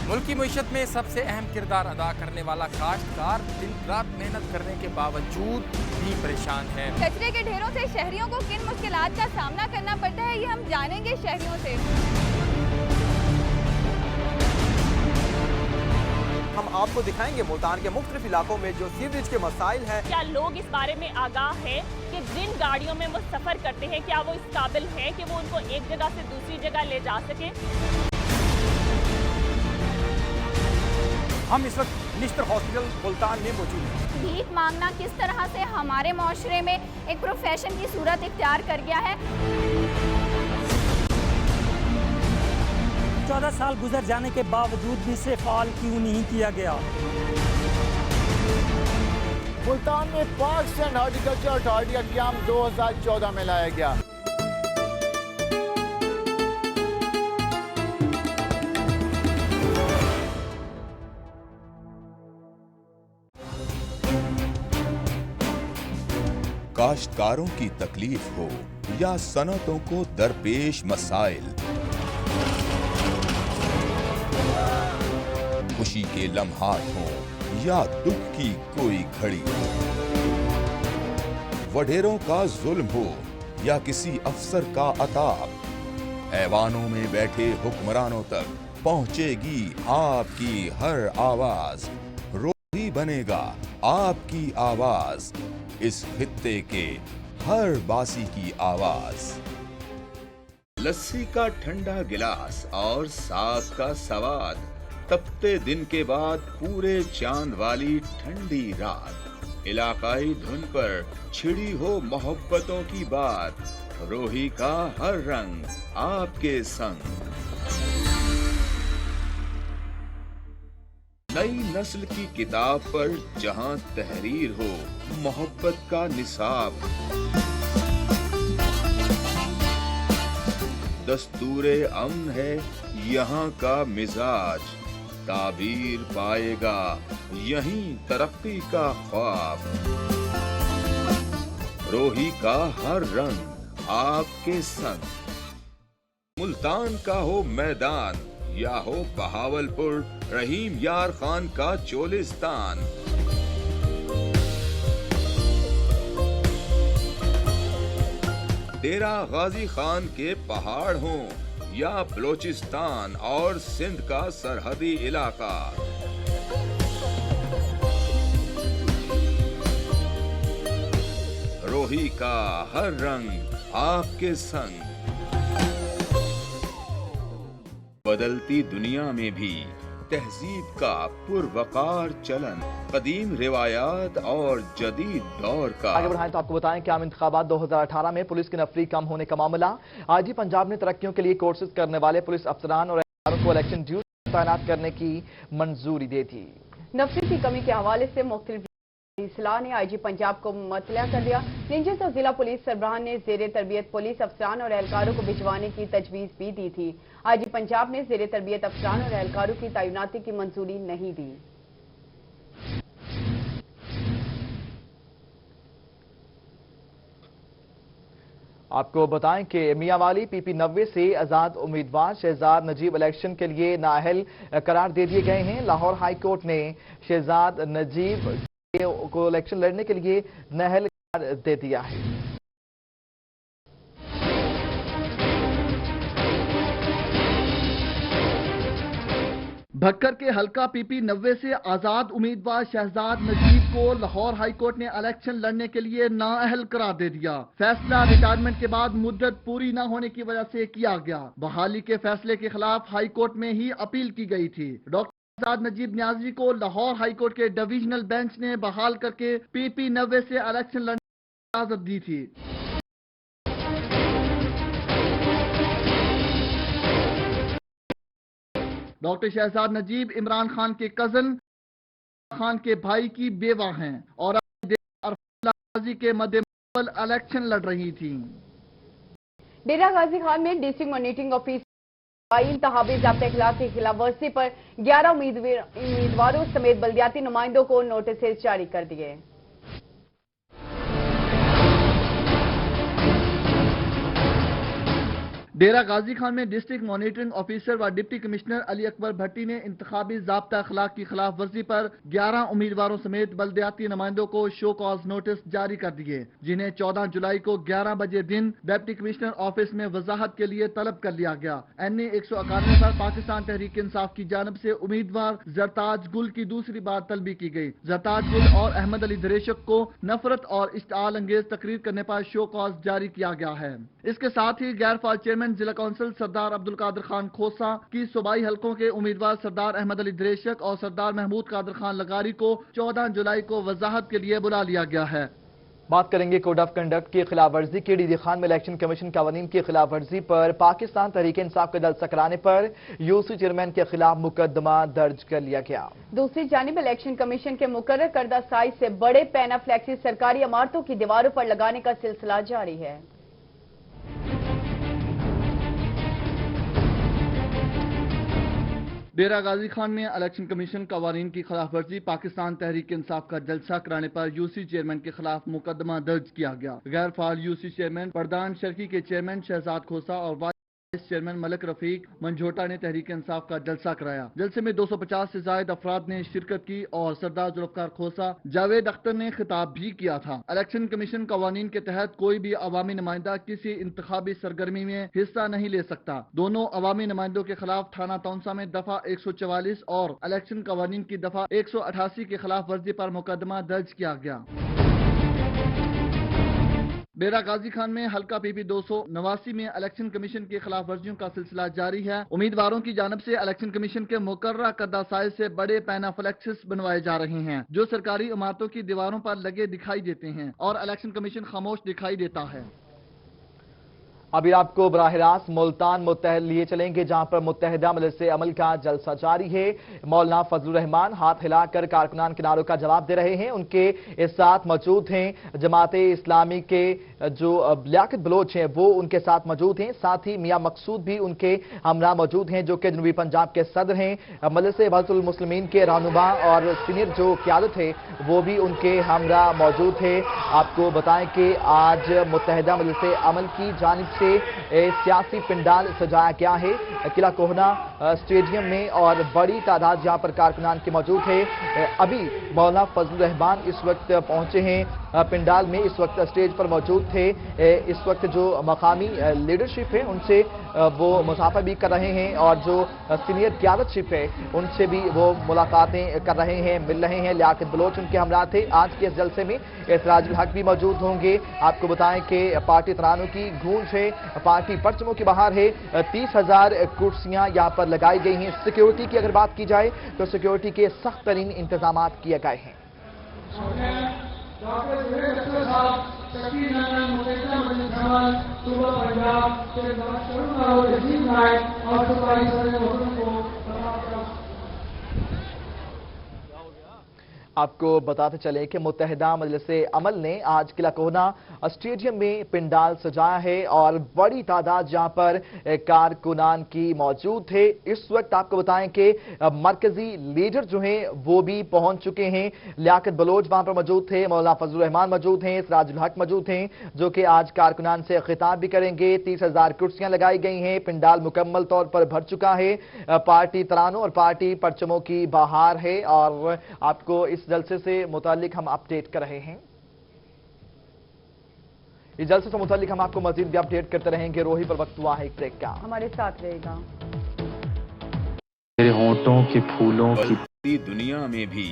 मुल्क की मईशत में सबसे अहम किरदार अदा करने वाला काश्तकार दिन रात मेहनत करने के बावजूद भी परेशान है। कचरे के ढेरों से शहरियों को किन मुश्किलात का सामना करना पड़ता है, ये हम जानेंगे शहरियों से। हम आपको दिखाएंगे मुल्तान के मुख्तलिफ इलाकों में जो सीवरेज के मसाइल हैं। क्या लोग इस बारे में आगाह हैं कि जिन गाड़ियों में वो सफर करते हैं क्या वो इस काबिल हैं कि वो उनको एक जगह से दूसरी जगह ले जा सके। हम इस वक्त निश्तर हॉस्पिटल मुल्तान में मौजूद हैं। भीख मांगना किस तरह से हमारे माशरे में एक प्रोफेशन की सूरत इख्तियार कर गया है। 14 साल गुजर जाने के बावजूद भी इसे फाल क्यों नहीं किया गया। मुल्तान में पाकिस्तान हॉर्टिकल्चर अथॉरिटी का क़याम 2014 में लाया गया। काश्तकारों की तकलीफ हो या सनतों को दरपेश मसाइल, खुशी के लम्हात हों या दुख की कोई घड़ी, वडेरों का जुल्म हो या किसी अफसर का अताब, ऐवानों में बैठे हुक्मरानों तक पहुंचेगी आपकी हर आवाज। रोही बनेगा आपकी आवाज, इस खित्ते के हर बासी की आवाज। लस्सी का ठंडा गिलास और साग का सवाद, तपते दिन के बाद पूरे चांद वाली ठंडी रात, इलाकाई धुन पर छिड़ी हो मोहब्बतों की बात, रोही का हर रंग आपके संग। नई नस्ल की किताब पर जहां तहरीर हो मोहब्बत का निसाब, दस्तूरे अमन है यहाँ का मिजाज, ताबीर पाएगा यहीं तरक्की का ख्वाब। रोही का हर रंग आपके संग, मुल्तान का हो मैदान या हो बहावलपुर रहीम यार खान का चोलिस्तान, डेरा गाजी खान के पहाड़ हों या बलोचिस्तान और सिंध का सरहदी इलाका, रोही का हर रंग आपके संग। बदलती दुनिया में भी तहजीब का पुरवकार चलन, कदीम रिवायात और जदीद दौर का। आगे बढ़ाएं तो आपको बताएं कि आम इंतखाबात 2018 में पुलिस की नफरी कम होने का मामला। आईजी पंजाब ने तरक्कियों के लिए कोर्सेज करने वाले पुलिस अफसरान और एहलकारों को इलेक्शन ड्यूटी तैनात करने की मंजूरी दे दी। नफरी की कमी के हवाले से मुख्तलिफ इस्लाह ने आईजी पंजाब को मुतला कर दिया। रेंजर्स और जिला पुलिस सरबराह ने जेर तरबियत पुलिस अफसरान और एहलकारों को भिजवाने की तजवीज भी दी थी। आईजी पंजाब ने जेर तरबियत अफसरान और एहलकारों की तैनाती की मंजूरी नहीं दी। आपको बताएं कि मियांवाली PP 90 से आजाद उम्मीदवार शहजाद नजीब इलेक्शन के लिए नाअहल करार दे दिए गए हैं। लाहौर हाई कोर्ट ने शहजाद नजीब को इलेक्शन लड़ने के लिए नाअहल करार दे दिया है। भक्कर के हल्का पीपी 90 से आजाद उम्मीदवार शहजाद नजीब को लाहौर हाई कोर्ट ने इलेक्शन लड़ने के लिए नाअहल करार दे दिया। फैसला रिटायरमेंट के बाद मुद्दत पूरी न होने की वजह से किया गया। बहाली के फैसले के खिलाफ हाई कोर्ट में ही अपील की गई थी। डॉक्टर शहजाद नजीब न्याजी को लाहौर हाई कोर्ट के डिविजनल बेंच ने बहाल करके पीपी 90 से इलेक्शन लड़ने की इजाजत दी थी। डॉक्टर शहजाद नजीब इमरान खान के कजन खान के भाई की बेवा हैं और के मद्देनजर इलेक्शन लड़ रही थी। डेरा गाजी खान में डिस्ट्रिक्ट मॉनिटरिंग ऑफिसर इंतखाबी ज़ाब्ते खिलाफ की खिलाफ वर्जी पर 11 उम्मीदवारों समेत बल्दियाती नुमाइंदों को नोटिस जारी कर दिए। डेरा गाजी खान में डिस्ट्रिक्ट मॉनिटरिंग ऑफिसर व डिप्टी कमिश्नर अली अकबर भट्टी ने इंतखाबी ज़ाब्ता अखलाक की खिलाफ वर्जी पर 11 उम्मीदवारों समेत बल्दियाती नुमाइंदों को शो कॉज नोटिस जारी कर दिए, जिन्हें 14 जुलाई को 11 बजे दिन डिप्टी कमिश्नर ऑफिस में वजाहत के लिए तलब कर लिया गया। NA 191 पर पाकिस्तान तहरीक इंसाफ की जानब से उम्मीदवार जरताज गुल की दूसरी बार तलबी की गई। जरताज गुल और अहमद अली दरेशक को नफरत और इश्ताल अंगेज तकरीर करने पर शो कॉज जारी किया गया है। इसके साथ ही गैर फाल चेयरमैन जिला कौंसिल सरदार अब्दुल कादिर खान खोसा की सूबाई हलकों के उम्मीदवार सरदार अहमद अली दरेशक और सरदार महमूद कादिर खान लगारी को 14 जुलाई को वजाहत के लिए बुला लिया गया है। बात करेंगे कोड ऑफ कंडक्ट की खिलाफ वर्जी के। डीडी खान में इलेक्शन कमीशन कानून की खिलाफ वर्जी पर पाकिस्तान तहरीक इंसाफ के जलसा कराने पर यूसी चेयरमैन के खिलाफ मुकदमा दर्ज कर लिया गया। दूसरी जानिब इलेक्शन कमीशन के मुकर्रर करदा साइज से बड़े पैनाफ्लेक्सी सरकारी इमारतों की दीवारों पर लगाने का सिलसिला जारी है। डेरा गाजी खान में इलेक्शन कमीशन कानून की खिलाफ वर्जी पाकिस्तान तहरीक इंसाफ का जलसा कराने पर यूसी चेयरमैन के खिलाफ मुकदमा दर्ज किया गया। गैर फाल यूसी चेयरमैन प्रधान शर्की के चेयरमैन शहजाद खोसा और वाइस चेयरमैन मलिक रफीक मंझोटा ने तहरीक इंसाफ का जलसा कराया। जलसे में 250 से ज्यादा अफराद ने शिरकत की और सरदार जुल्फकार खोसा जावेद अख्तर ने खिताब भी किया था। इलेक्शन कमीशन कानून के तहत कोई भी अवामी नुमाइंदा किसी इंतखाबी सरगर्मी में हिस्सा नहीं ले सकता। दोनों अवामी नुमाइंदों के खिलाफ थाना तौंसा में दफा 144 और इलेक्शन कानून की दफा 188 के खिलाफ वर्जी पर मुकदमा दर्ज किया गया। डेरा गाजी खान में हल्का पीपी 289 में इलेक्शन कमीशन की खिलाफ वर्जियों का सिलसिला जारी है। उम्मीदवारों की जानब से इलेक्शन कमीशन के मुकर्रर करदा साइज से बड़े पैनाफ्लेक्सिस बनवाए जा रहे हैं, जो सरकारी इमारतों की दीवारों पर लगे दिखाई देते हैं और इलेक्शन कमीशन खामोश दिखाई देता है। अभी आपको बराह रास्त मुल्तान मुत्तहद लिए चलेंगे, जहां पर मुत्तहिदा मजलिस अमल का जलसा जारी है। मौलाना फजलुर रहमान हाथ हिलाकर कारकुनान के नारों का जवाब दे रहे हैं। उनके इस साथ मौजूद हैं जमात इस्लामी के जो लियाकत बलोच हैं, वो उनके साथ मौजूद हैं। साथ ही मियां मकसूद भी उनके हमरा मौजूद हैं, जो कि जनूबी पंजाब के सदर हैं। मजलिस वहदतुल मुस्लिमीन के रहनुमा और सीनियर जो क़यादत है वो भी उनके हमरा मौजूद है। आपको बताएं कि आज मुत्तहिदा मजलिस अमल की जानिब से सियासी पिंडाल सजाया गया है किला कोहना स्टेडियम में और बड़ी तादाद यहां पर कारकुनान के मौजूद है। अभी मौलाना फजलुर रहमान इस वक्त पहुंचे हैं पिंडाल में, इस वक्त स्टेज पर मौजूद थे। इस वक्त जो मकामी लीडरशिप है उनसे वो मुसाफा भी कर रहे हैं और जो सीनियर क़यादतशिप है उनसे भी वो मुलाकातें कर रहे हैं, मिल रहे हैं। लियाकत बलोच उनके हमरा थे। आज के इस जलसे में एतराजुल हक भी मौजूद होंगे। आपको बताएं कि पार्टी तरानों की गूंज है, पार्टी परचमों की बहार है। 30,000 कुर्सियां यहाँ पर लगाई गई हैं। सिक्योरिटी की अगर बात की जाए तो सिक्योरिटी के सख्त तरीन इंतजाम किए गए हैं। आपको बताते चले कि मुत्तहिदा मजलिस अमल ने आज किला कोहना स्टेडियम में पिंडाल सजाया है और बड़ी तादाद जहां पर कारकुनान की मौजूद थे। इस वक्त आपको बताएं कि मरकजी लीडर जो हैं वो भी पहुंच चुके हैं। लियाकत बलोच वहां पर मौजूद थे, मौलाना फजलुर रहमान मौजूद हैं, सिराजुल हक मौजूद हैं, जो कि आज कारकुनान से खिताब भी करेंगे। 30,000 कुर्सियां लगाई गई हैं। पिंडाल मुकम्मल तौर पर भर चुका है। पार्टी तरानों और पार्टी परचमों की बहार है और आपको इस जलसे से मुतालिक हम अपडेट कर रहे हैं। इस जलसे से मुतालिक हम आपको मजीद भी अपडेट करते रहेंगे। रोही पर वक्त हुआ है एक ब्रेक का, हमारे साथ रहेगा। तेरे होंठों के फूलों की बदलती दुनिया में भी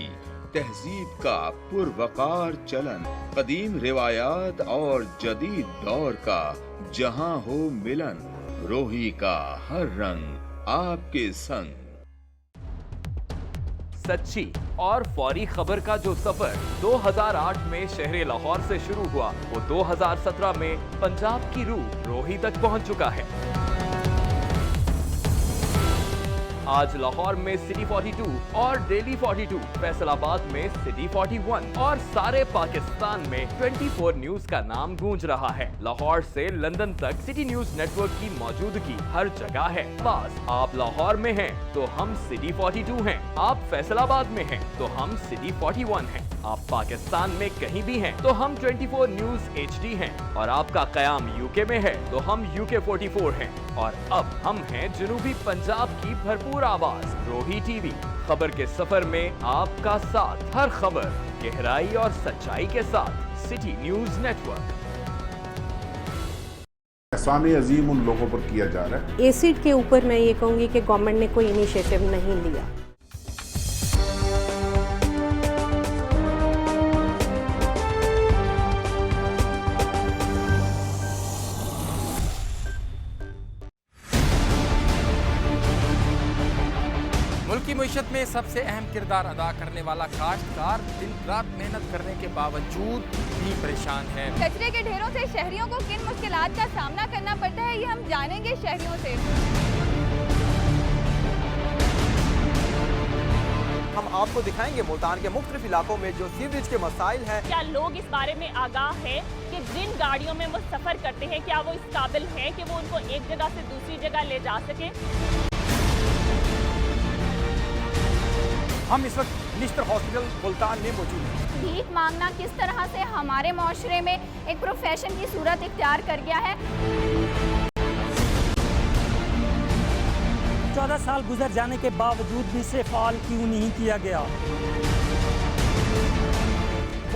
तहजीब का पुरवकार चलन, कदीम रिवायात और जदीद दौर का जहां हो मिलन, रोही का हर रंग आपके संग। सच्ची और फौरी खबर का जो सफर 2008 में शहर लाहौर से शुरू हुआ, वो 2017 में पंजाब की रूह रोही तक पहुंच चुका है। आज लाहौर में सिटी 42 और डेली 42, फैसलाबाद में सिटी 41 और सारे पाकिस्तान में 24 न्यूज का नाम गूंज रहा है। लाहौर से लंदन तक सिटी न्यूज नेटवर्क की मौजूदगी हर जगह है। बस आप लाहौर में हैं तो हम सिटी 42 हैं, आप फैसलाबाद में हैं तो हम सिटी 41 हैं, आप पाकिस्तान में कहीं भी हैं तो हम 24 न्यूज HD हैं, और आपका कयाम यूके में है तो हम UK 44 हैं, और अब हम हैं जनूबी पंजाब की भरपूर आवाज रोही टीवी। खबर के सफर में आपका साथ, हर खबर गहराई और सच्चाई के साथ सिटी न्यूज नेटवर्क। एहसान अजीम उन लोगों पर किया जा रहा है। एसिड के ऊपर मैं ये कहूँगी कि गवर्नमेंट ने कोई इनिशिएटिव नहीं लिया। मुल्क की मईशत में सबसे अहम किरदार अदा करने वाला काश्तकार दिन रात मेहनत करने के बावजूद भी परेशान है। कचरे के ढेरों से शहरियों को किन मुश्किलात का सामना करना पड़ता है, ये हम जानेंगे शहरियों से। हम आपको दिखाएंगे मुल्तान के मुख्तलिफ इलाकों में जो सीवरेज के मसाइल हैं। क्या लोग इस बारे में आगाह हैं कि जिन गाड़ियों में वो सफर करते हैं, क्या वो इस काबिल हैं कि वो उनको एक जगह से दूसरी जगह ले जा सके? हम इस वक्त निश्तर हॉस्पिटल मुल्तान में मौजूद हैं। भीख मांगना किस तरह से हमारे माशरे में एक प्रोफेशन की सूरत इख्तियार कर गया है। 14 साल गुजर जाने के बावजूद भी इसे फाल क्यों नहीं किया गया।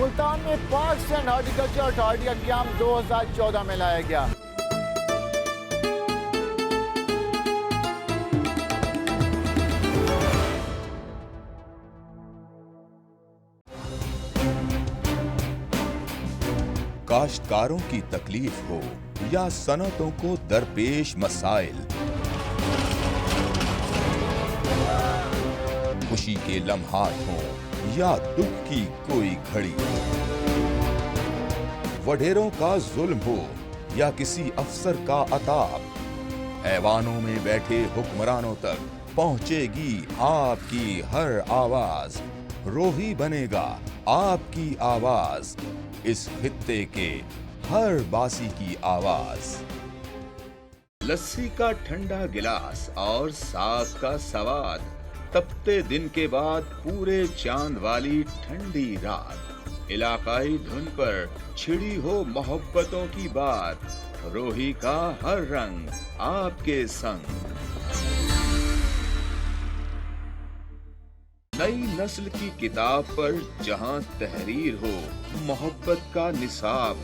मुल्तान में पार्क्स एंड हॉर्टिकल्चर अथॉरिटी का क़याम 2014 में लाया गया। काश्तकारों की तकलीफ हो या सनतों को दरपेश मसाइल, खुशी के लम्हात हों या दुख की कोई घड़ी, वडेरों का जुल्म हो या किसी अफसर का अताब, ऐवानों में बैठे हुक्मरानों तक पहुंचेगी आपकी हर आवाज, रोही बनेगा आपकी आवाज, इस खित्ते के हर बासी की आवाज। लस्सी का ठंडा गिलास और साग का सवाद, तपते दिन के बाद पूरे चांद वाली ठंडी रात, इलाकाई धुन पर छिड़ी हो मोहब्बतों की बात, रोही का हर रंग आपके संग। नई नस्ल की किताब पर जहां तहरीर हो मोहब्बत का निसाब,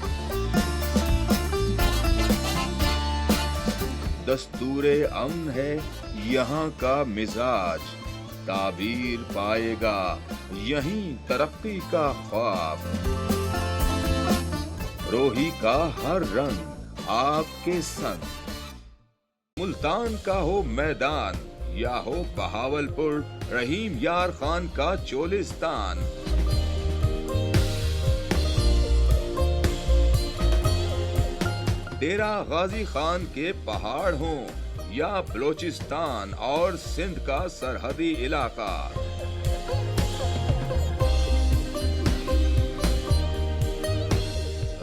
दस्तूरे अमन है यहाँ का मिजाज, ताबीर पाएगा यहीं तरक्की का ख्वाब, रोही का हर रंग आपके संग। मुल्तान का हो मैदान या हो बहावलपुर, रहीम यार खान का चोलिस्तान, डेरा गाजी खान के पहाड़ हों या बलोचिस्तान और सिंध का सरहदी इलाका,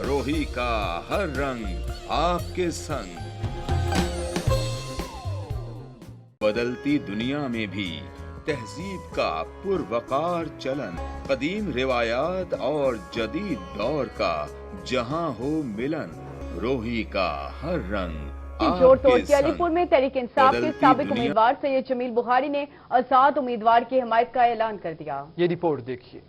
रोही का हर रंग आपके संग। बदलती दुनिया में भी तहजीब का पुरवकार चलन, कदीम रिवायात और जदीद दौर का जहां हो मिलन, रोही का हर रंग जोड़ तोड़ के अलीपुर में तहरीक इंसाफ के साबिक उम्मीदवार सैयद जमील बुखारी ने आजाद उम्मीदवार की हिमायत का ऐलान कर दिया। ये रिपोर्ट देखिए।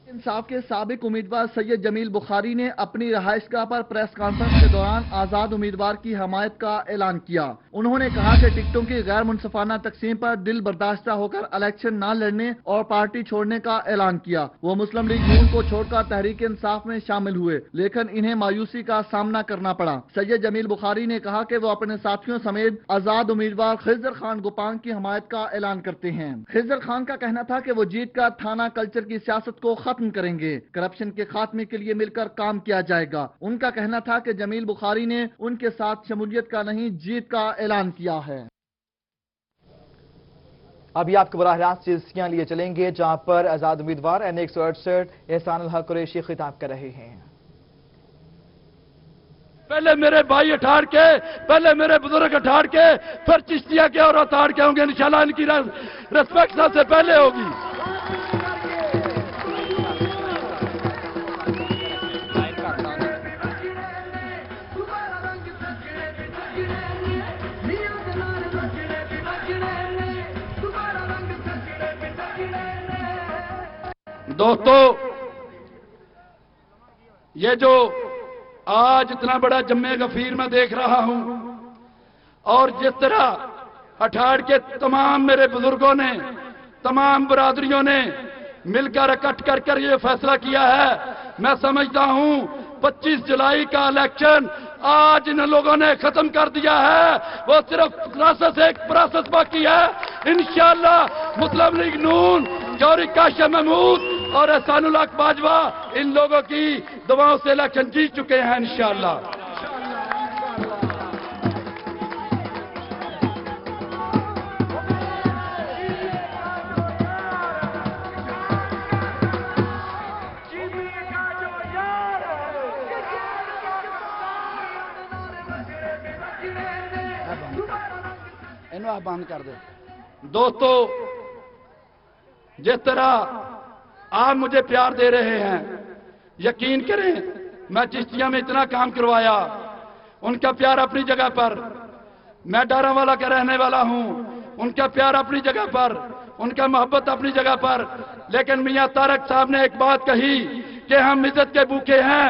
इंसाफ के साबिक उम्मीदवार सैयद जमील बुखारी ने अपनी रहायशगाह पर प्रेस कॉन्फ्रेंस के दौरान आजाद उम्मीदवार की हमायत का ऐलान किया। उन्होंने कहा कि टिकटों की गैर मुनसफाना तकसीम पर दिल बर्दाश्ता होकर इलेक्शन न लड़ने और पार्टी छोड़ने का ऐलान किया। वो मुस्लिम लीग नून को छोड़कर तहरीक इंसाफ में शामिल हुए, लेकिन इन्हें मायूसी का सामना करना पड़ा। सैयद जमील बुखारी ने कहा कि वो अपने साथियों समेत आजाद उम्मीदवार खिजर खान गोपांग की हमायत का ऐलान करते हैं। खिजर खान का कहना था कि वो जीत का थाना कल्चर की सियासत को खत्म करेंगे, करप्शन के खात्मे के लिए मिलकर काम किया जाएगा। उनका कहना था कि जमील बुखारी ने उनके साथ शमूलियत का नहीं, जीत का ऐलान किया है। अभी आपको बराह रास्त चिश्तियां लिए चलेंगे, जहां पर आजाद उम्मीदवार N168 एहसानुल हक कुरैशी खिताब कर रहे हैं। पहले मेरे भाई अठाड़ के, पहले मेरे बुजुर्ग अठाड़ के, फिर चिश्तिया के और अठाड़ के होंगे। इंशाल्लाह इनकी रेस्पेक्ट सबसे पहले होगी। दोस्तों, ये जो आज इतना बड़ा जम्मे गफीर मैं देख रहा हूं, और जिस तरह अठाड़ के तमाम मेरे बुजुर्गों ने, तमाम बरादरियों ने मिलकर इकट्ठ कर ये फैसला किया है, मैं समझता हूं 25 जुलाई का इलेक्शन आज इन लोगों ने खत्म कर दिया है। वो सिर्फ प्रोसेस बाकी है। इंशाअल्लाह मुस्लिम लीग नून, चौधरी काशिफ महमूद और एहसानुल हक बाजवा इन लोगों की दुआओं से इलेक्शन जीत चुके हैं इंशाअल्लाह। आप बंद कर दे। दोस्तों, जिस तरह आप मुझे प्यार दे रहे हैं, यकीन करें मैं चिश्तिया में इतना काम करवाया, उनका प्यार अपनी जगह पर, मैं डारावाला का रहने वाला हूं, उनका प्यार अपनी जगह पर, उनका मोहब्बत अपनी जगह पर। लेकिन मियां तारक साहब ने एक बात कही कि हम इज्जत के भूखे हैं।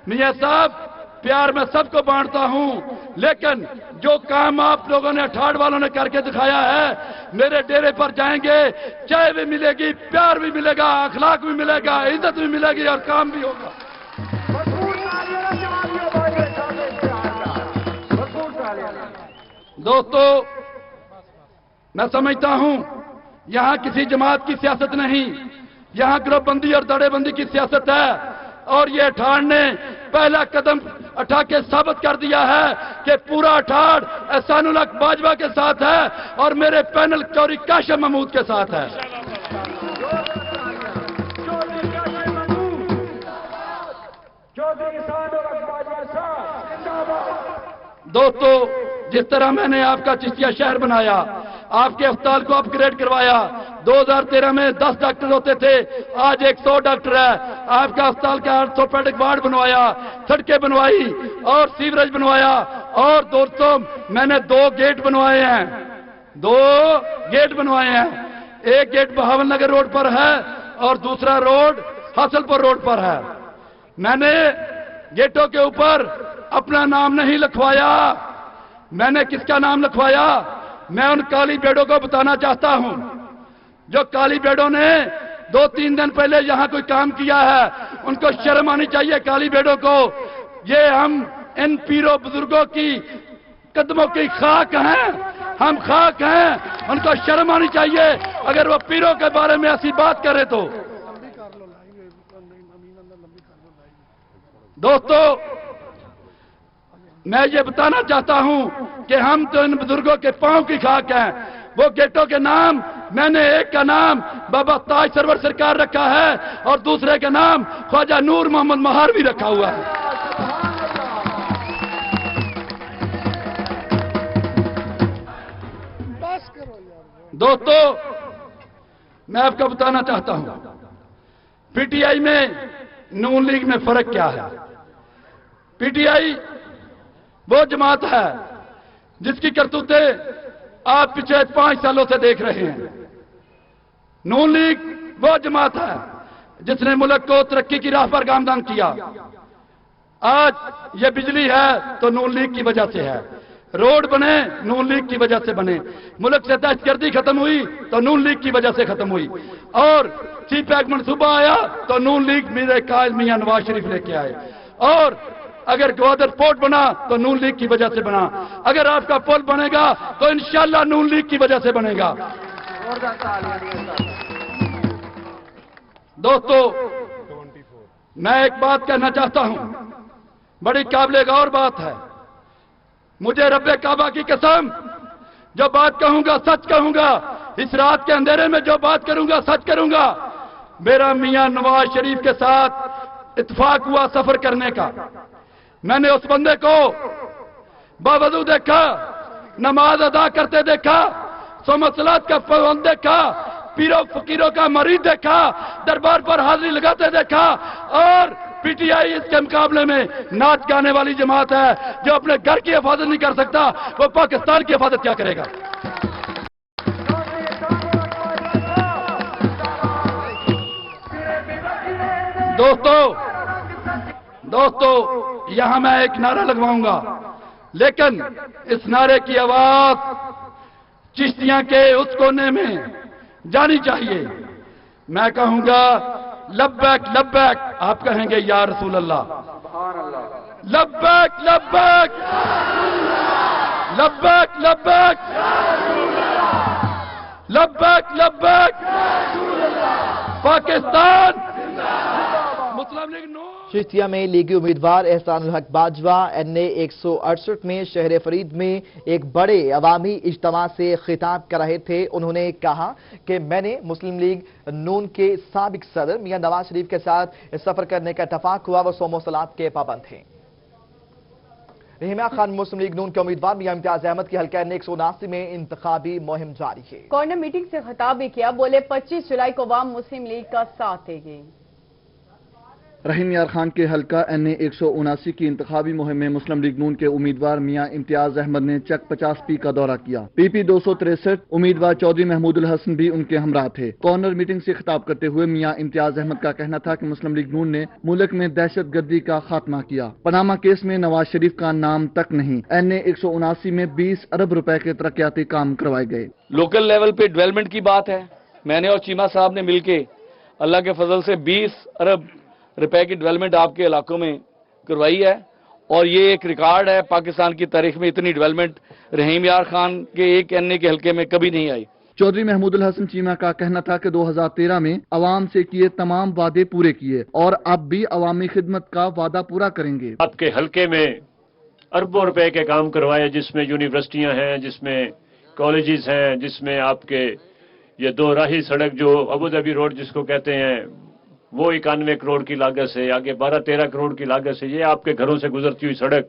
मियां साहब, प्यार मैं सबको बांटता हूं, लेकिन जो काम आप लोगों ने अठाड़ वालों ने करके दिखाया है, मेरे डेरे पर जाएंगे, चाय भी मिलेगी, प्यार भी मिलेगा, अखलाक भी मिलेगा, इज्जत भी मिलेगी और काम भी होगा। दोस्तों, मैं समझता हूं यहां किसी जमात की सियासत नहीं, यहां ग्रुपबंदी और दड़ेबंदी की सियासत है। और ये अठाड़ ने पहला कदम उठा के साबित कर दिया है कि पूरा अठाड़ एहसानुल हक बाजवा के साथ है और मेरे पैनल चौधरी काशिफ महमूद के साथ है। दोस्तों, जिस तरह मैंने आपका चिश्तिया शहर बनाया, आपके अस्पताल को अपग्रेड करवाया, 2013 में 10 डॉक्टर होते थे, आज 100 डॉक्टर है। आपका अस्पताल का ऑर्थोपेडिक वार्ड बनवाया, सड़कें बनवाई और सीवरेज बनवाया। और दोस्तों, मैंने 2 गेट बनवाए हैं, 2 गेट बनवाए हैं। एक गेट बहावल नगर रोड पर है और दूसरा रोड हासलपुर रोड पर है। मैंने गेटों के ऊपर अपना नाम नहीं लिखवाया। मैंने किसका नाम लिखवाया? मैं उन काली बेड़ों को बताना चाहता हूं, जो काली बेड़ों ने 2-3 दिन पहले यहां कोई काम किया है, उनको शर्म आनी चाहिए काली बेड़ों को। ये हम इन पीरों बुजुर्गों की कदमों की खाक हैं, हम खाक हैं, उनको शर्म आनी चाहिए अगर वो पीरों के बारे में ऐसी बात करे तो। दोस्तों, मैं ये बताना चाहता हूं कि हम तो इन बुजुर्गों के पांव की खाक हैं। वो गेटों के नाम, मैंने एक का नाम बाबा ताज सरवर सरकार रखा है और दूसरे का नाम ख्वाजा नूर मोहम्मद महार भी रखा हुआ है। दोस्तों, मैं आपको बताना चाहता हूं पीटीआई में नून लीग में फर्क क्या है। पीटीआई वो जमात है जिसकी करतूतें आप पिछले 5 सालों से देख रहे हैं। नून लीग वो जमात है जिसने मुल्क को तरक्की की राह पर गामदान किया। आज ये बिजली है तो नून लीग की वजह से है, रोड बने नून लीग की वजह से बने, मुल्क से दहशतगर्दी खत्म हुई तो नून लीग की वजह से खत्म हुई, और सी पैक मनसूबा आया तो नून लीग मेरे कायल मियां नवाज शरीफ लेके आए, और अगर ग्वादर पोर्ट बना तो नून लीग की वजह से बना, अगर आपका पुल बनेगा तो इंशाल्लाह नून लीग की वजह से बनेगा। दोस्तों, मैं एक बात कहना चाहता हूं, बड़ी काबिले गौर बात है। मुझे रब्बे काबा की कसम, जो बात कहूंगा सच कहूंगा, इस रात के अंधेरे में जो बात करूंगा सच करूंगा। मेरा मियां नवाज शरीफ के साथ इत्तेफाक हुआ सफर करने का। मैंने उस बंदे को बावजू देखा, नमाज अदा करते देखा, सोमसलात का पाबंद देखा, पीरों फकीरों का मरीद देखा, दरबार पर हाजिरी लगाते देखा, और पीटीआई इसके मुकाबले में नाच गाने वाली जमात है। जो अपने घर की हिफाजत नहीं कर सकता, वो पाकिस्तान की हिफाजत क्या करेगा। दोस्तों, यहां मैं एक नारा लगवाऊंगा, लेकिन इस नारे की आवाज चिश्तियां के उस कोने में जानी चाहिए। मैं कहूंगा लब्बैक लब्बैक, आप कहेंगे या रसूल अल्लाह। लब्बैक लब्बैक लब्बैक लब्बैक लब्बैक लब्बैक, पाकिस्तान मुस्लिम लीग नो। चिश्तिया में लीगी उम्मीदवार एहसानुल हक बाजवा NA 168 में शहर फरीद में एक बड़े अवामी इज्तिमा से खिताब कर रहे थे। उन्होंने कहा कि मैंने मुस्लिम लीग नून के साबिक सदर मियां नवाज शरीफ के साथ सफर करने का इत्तफाक हुआ। वो सोमो सलात के पाबंद थे। रहीमा खान मुस्लिम लीग नून के उम्मीदवार मियां इम्तियाज अहमद की हल्का NA 179 में इंतखाबी मुहिम जारी है। कॉर्नर मीटिंग से खिताब भी किया, बोले 25 जुलाई को अवाम मुस्लिम लीग का साथ देगी। रहीम यार खान के हल्का NA 179 की इंतखाबी मुहिम में मुस्लिम लीग नून के उम्मीदवार मियां इम्तियाज अहमद ने चक 50P का दौरा किया। PP 263 उम्मीदवार चौधरी महमूदुल हसन भी उनके हमरा थे। कॉर्नर मीटिंग से खिताब करते हुए मियां इम्तियाज अहमद का कहना था कि मुस्लिम लीग नून ने मुल्क में दहशत गर्दी का खात्मा किया। पनामा केस में नवाज शरीफ का नाम तक नहीं। NA 179 में 20 अरब रुपए के तरक्याती काम करवाए गए। लोकल लेवल पे डेवलपमेंट की बात है। मैंने और चीमा साहब ने मिलके अल्लाह के फजल से 20 अरब रुपए की डेवलपमेंट आपके इलाकों में करवाई है, और ये एक रिकॉर्ड है पाकिस्तान की तारीख में। इतनी डेवलपमेंट रहीम यार खान के एक NA के हल्के में कभी नहीं आई। चौधरी महमूदुल हसन चीमा का कहना था कि 2013 में अवाम से किए तमाम वादे पूरे किए और अब भी अवामी खिदमत का वादा पूरा करेंगे। आपके हल्के में अरबों रुपए के काम करवाए, जिसमें यूनिवर्सिटियां हैं, जिसमें कॉलेजेस हैं, जिसमें आपके ये 2 राही सड़क जो अबू धाबी रोड जिसको कहते हैं वो 91 करोड़ की लागत से, आगे 12-13 करोड़ की लागत से ये आपके घरों से गुजरती हुई सड़क।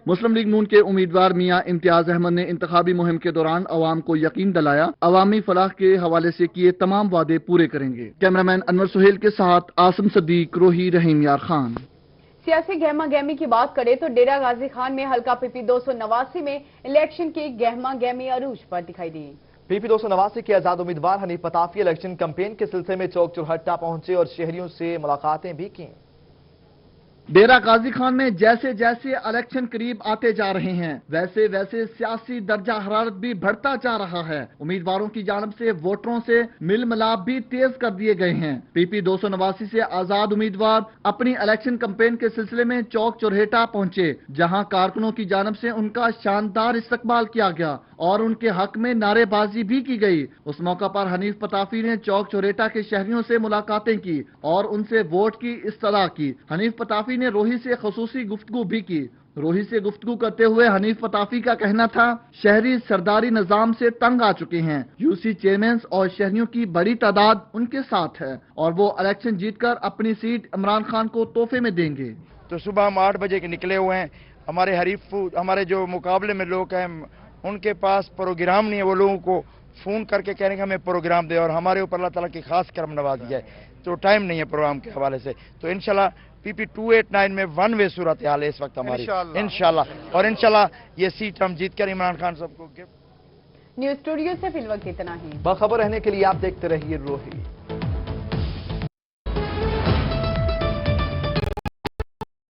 मुस्लिम लीग नून के उम्मीदवार मियां इम्तियाज अहमद ने इंतखाबी मुहिम के दौरान अवाम को यकीन दिलाया अवामी फलाह के हवाले से किए तमाम वादे पूरे करेंगे। कैमरामैन अनवर सुहेल के साथ आसिम सदीक, रोही, रहीम यार खान। सियासी गहमा गहमी की बात करें तो डेरा गाजी खान में हल्का PP 289 में इलेक्शन की गहमा गहमी अरूज पर दिखाई दी। PP 289 के आजाद उम्मीदवार हनीफ पताफी इलेक्शन कैंपेन के सिलसिले में चौक चौहट्टा पहुंचे और शहरियों से मुलाकातें भी की। डेरा गाजी खान में जैसे जैसे इलेक्शन करीब आते जा रहे हैं वैसे वैसे सियासी दर्जा हरारत भी बढ़ता जा रहा है। उम्मीदवारों की जानब से वोटरों से मिल मिलाप भी तेज कर दिए गए हैं। PP 289 से आजाद उम्मीदवार अपनी इलेक्शन कैंपेन के सिलसिले में चौक चौराहा पहुंचे, जहां कारकुनों की जानब से उनका शानदार इस्तकबाल किया गया और उनके हक में नारेबाजी भी की गई। उस मौका पर हनीफ पताफी ने चौक चौराहा के शहरियों से मुलाकातें की और उनसे वोट की इस्तदा की। हनीफ पताफी ने रोही से खसूसी गुफ्तगू भी की। रोही से गुफ्तगू करते हुए हनीफ पताफी का कहना था शहरी सरदारी निजाम से तंग आ चुके हैं। UC चेयरमैन और शहरियों की बड़ी तादाद उनके साथ है और वो इलेक्शन जीतकर अपनी सीट इमरान खान को तोहफे में देंगे। तो सुबह हम 8 बजे के निकले हुए हैं। हमारे हरीफ, हमारे जो मुकाबले में लोग हैं उनके पास प्रोग्राम नहीं है। वो लोगों को फोन करके कह रहे हैं कि हमें प्रोग्राम दे और हमारे ऊपर अल्लाह ताला की खास करम नवाजी है, तो टाइम नहीं है प्रोग्राम के हवाले से। तो इंशाल्लाह PP 289 में 1 वे सूरत हाल है इस वक्त हमारी, इंशाल्लाह और इंशाल्लाह ये सीट हम जीत कर इमरान खान साहब को गिफ्ट। न्यूज स्टूडियो से फिलहाल इतना ही। बाखबर रहने के लिए आप देखते रहिए रोही।